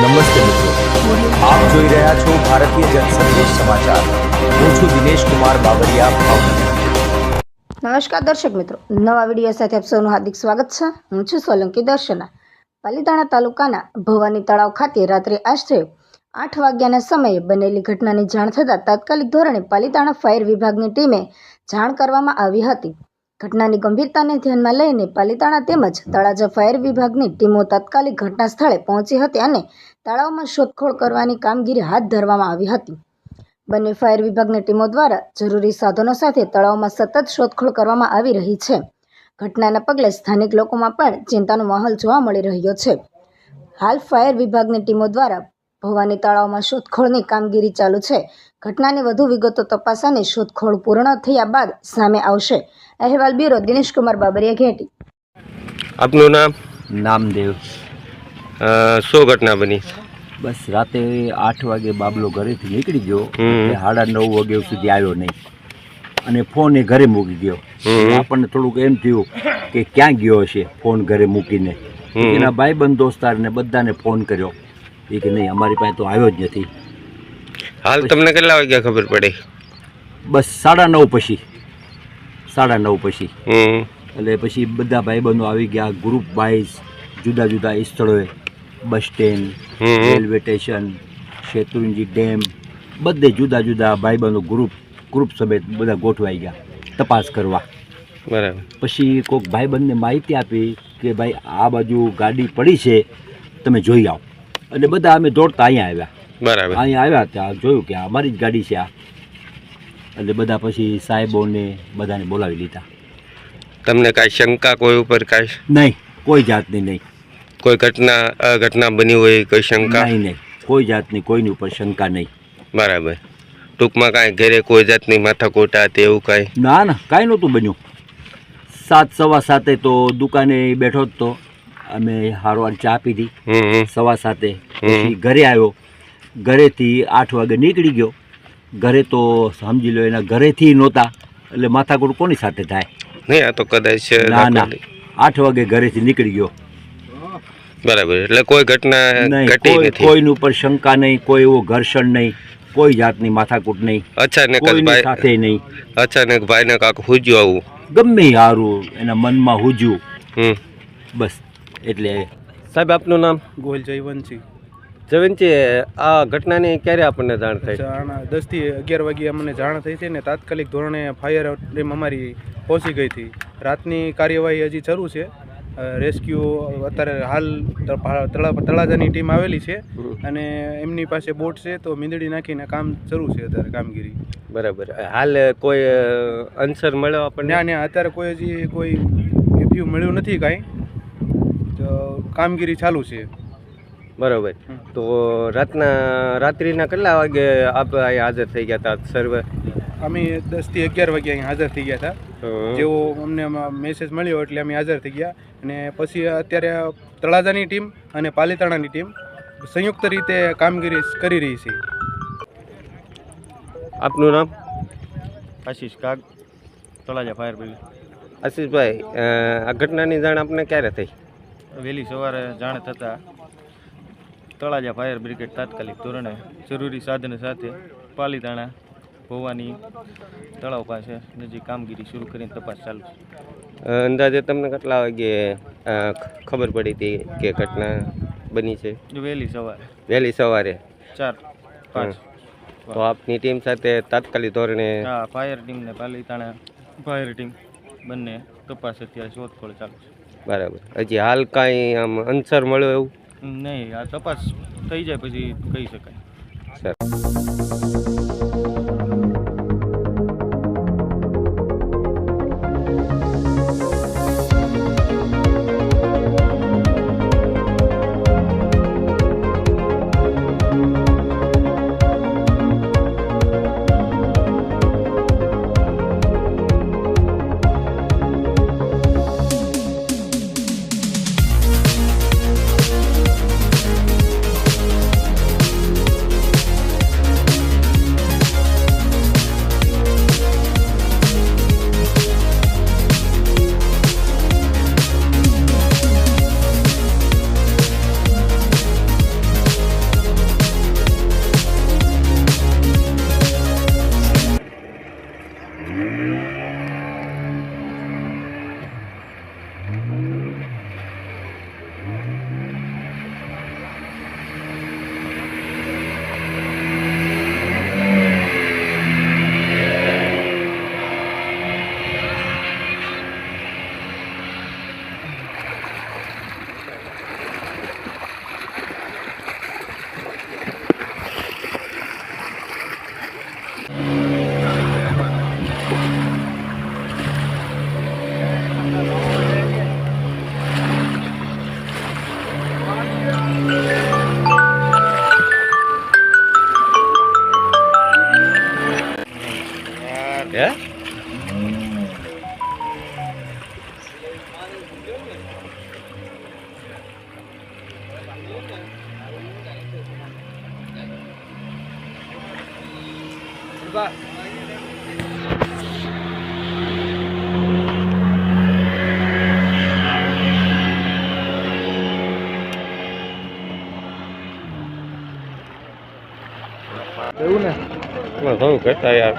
નમસ્તે મિત્રો, આપ જોઈ રહ્યા છો ભારતીય જનસંદેશ સમાચાર. હું છું દિનેશ કુમાર બાબરિયા, ભાવનગર. નમસ્કાર દર્શક મિત્રો, નવા વિડીયો સાથે આપ સૌનું હાર્દિક સ્વાગત છે. હું છું સોલંકી દર્શના. પાલીતાણા તાલુકાના ભવાની તળાવ ખાતે રાત્રે આશરે 8 વાગ્યાના સમયે બનેલી ઘટનાની જાણ થતાં તાત્કાલિક ધોરણે પાલીતાણા ફાયર વિભાગની ટીમે જાણ કરવામાં આવી હતી. ઘટનાની ગંભીરતાને ધ્યાનમાં લઈને પાલીતાણા તેમજ તળાજા ફાયર વિભાગની ટીમો તાત્કાલિક ઘટના સ્થળે પહોંચી હતી અને તળાવમાં શોધખોળ કરવાની કામગીરી હાથ ધરવામાં આવી હતી. બંને ફાયર વિભાગની ટીમો દ્વારા જરૂરી સાધનો સાથે તળાવમાં સતત શોધખોળ કરવામાં આવી રહી છે. ઘટનાના પગલે સ્થાનિક લોકોમાં પણ ચિંતાનો માહોલ જોવા મળી રહ્યો છે. હાલ ફાયર વિભાગની ટીમો દ્વારા ભવાની તળાવમાં શોધખોળની કામગીરી ચાલુ છે. ઘટનાની વધુ વિગતો તપાસ અને શોધખોળ પૂર્ણ થયા બાદ સામે આવશે. અહેવાલ બ્યુરો દિનેશ કુમાર બાબરિયા, ઘેટી. આપનું નામ? નામદેવ. શું ઘટના બની? બસ રાતે 8 વાગે બાબલો ઘરેથી નીકળી ગયો, 9:30 વાગ્યા સુધી આવ્યો નહીં અને ફોન એ ઘરે મૂકી ગયો. આપણને થોડુંક એમ થયું કે ક્યાં ગયો હશે ફોન ઘરે મૂકીને. એના ભાઈબંધ દોસ્તારને બધાને ફોન કર્યો, એ કે નહીં અમારી પાસે તો આવ્યો જ નથી. હાલ તમને કેટલા વાગ્યા ખબર પડી? બસ 9:30 પછી 9:30 પછી એટલે પછી બધા ભાઈબંધો આવી ગયા, ગ્રુપ વાઇઝ જુદા જુદા સ્થળોએ, bus stand, railway station, Shetrunji dam, બધે જુદા જુદા ભાઈબંધો ગ્રુપ સમેત બધા ગોઠવાઈ ગયા તપાસ કરવા. બરાબર. પછી કોઈક ભાઈબંધને માહિતી આપી કે ભાઈ આ બાજુ ગાડી પડી છે, તમે જોઈ આવો. એટલે બધા અમે દોડતા અહીંયા આવ્યા. બરાબર. અહીંયા આવ્યા ત્યાં જોયું કે અમારી જ ગાડી છે આ. એટલે બધા પછી સાહેબોને બધાને બોલાવી લીધા. તમને કાંઈ શંકા કોઈ ઉપર કાંઈ? નહીં, કોઈ જાતની નહીં. કોઈ ઘટના બની હોય કોઈ શંકા? નહીં, કોઈ જાતની કોઈની ઉપર શંકા નહીં. બરાબર. ટૂંકમાં કાંઈ ઘરે કોઈ જાતની માથાકૂટ હતી એવું કાંઈ? ના, કાંઈ નહોતું બન્યું. 7:15 તો દુકાને બેઠો જ તો અમે હારવાર ચા પીધી 7:15. પછી ઘરે આવ્યો, ઘરેથી 8 વાગે નીકળી ગયો. ઘરે તો સમજી લો એના ઘરેથી નહોતા, એટલે માથાકૂટ કોની સાથે થાય? નહીં, આ તો કદાચ ના 8 વાગે ઘરેથી નીકળી ગયો. બરાબર. એટલે કોઈ ઘટના ઘટી નથી? કોઈની ઉપર શંકા નહીં, કોઈ એવો ઘર્ષણ નહીં, કોઈ જાતની માથાકૂટ નહીં. અચાનક સાથે નહીં. અચાનક ભાઈને કાંક હુજ્યું આવું? ગમે હારું એના મનમાં હુજ્યું. બસ એટલે. સાહેબ આપનું નામ? ગોલ જયવંતસિંહ. જયવંતજી, આ ઘટનાની ક્યારે આપણને જાણ થઈ? 10 થી 11 વાગે અમને જાણ થઈ છે ને તાત્કાલિક ધોરણે ફાયર ટીમ અમારી પહોંચી ગઈ હતી. રાતની કાર્યવાહી હજી શરૂ છે. રેસ્ક્યુ અત્યારે હાલ તળાજાની ટીમ આવેલી છે અને એમની પાસે બોટ છે, તો મીંદડી નાખીને કામ શરૂ છે અત્યારે કામગીરી. બરાબર. હાલ કોઈ આન્સર મળ્યો આપણને? ના, અત્યારે કોઈ હજી કોઈ રિવ્યુ મળ્યું નથી કાંઈ. તો કામગીરી ચાલુ છે. બરાબર. તો રાત્રિના કેટલા વાગે આપ અહીંયા હાજર થઈ ગયા હતા સર્વે? અમે 10 થી 11 વાગે અહીંયા હાજર થઈ ગયા હતા. જેવો અમને મેસેજ મળ્યો એટલે અમે હાજર થઈ ગયા. અને પછી અત્યારે તળાજાની ટીમ અને પાલીતાણાની ટીમ સંયુક્ત રીતે કામગીરી કરી રહી છે. આપનું નામ? આશીષ કાગ, તળાજા ફાયર બ્રિગેડ. આશીષભાઈ, આ ઘટનાની જાણ આપને ક્યારે થઈ? વહેલી સવારે જાણ થતાં તળાજા ફાયર બ્રિગેડ તાત્કાલિક ધોરણે જરૂરી સાધનો સાથે પાલીતાણા ભવાની તળાવ પાસે નજીક કામગીરી શરૂ કરીને તપાસ ચાલુ છે. અંદાજે તમને કેટલા વાગે ખબર પડી હતી કે ઘટના બની છે? વહેલી સવારે. વહેલી સવારે 4-5. તો આપની ટીમ સાથે તાત્કાલિક ધોરણે? હા, ફાયર ટીમ ને પાલીતાણા ફાયર ટીમ બંને તપાસ અત્યારે શોધખોળ ચાલુ છે. બરાબર. હજી હાલ કાંઈ આમ આન્સર મળ્યો એવું? નહીં, આ તપાસ થઈ જાય પછી કહી શકાય. સર. થોડું કહેતા યાર